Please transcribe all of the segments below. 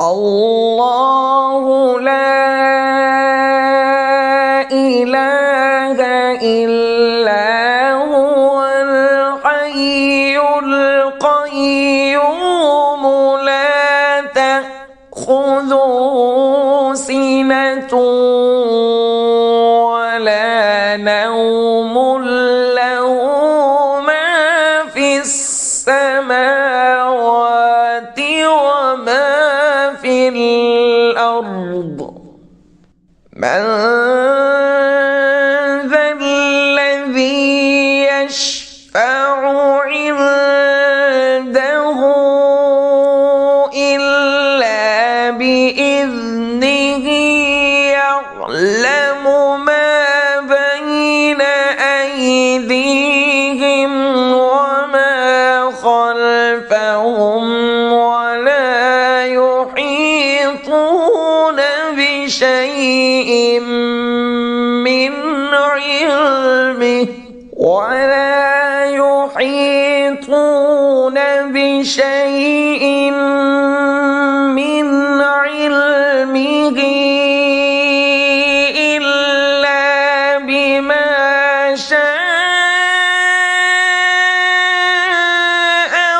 الله لا إله إلا هو الحي القيوم لا تأخذه سنة ولا نوم له ما في السماوات وما في الأرض من ذا الذي يشفع عنده إلا بإذنه يعلم ما بين أيديهم وما خلفهم ولا يحيطون بشيء من علمه إلا بما شاء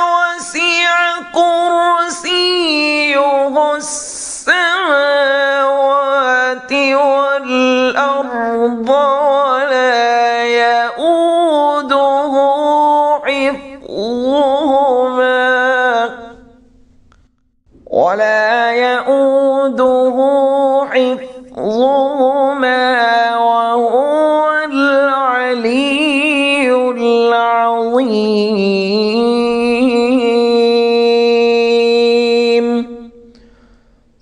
وسع كرسيه السماوات والأرض ولا يؤوده حفظهما وهو العلي العظيم.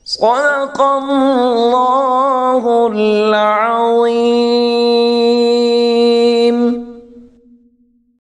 صدق الله العظيم.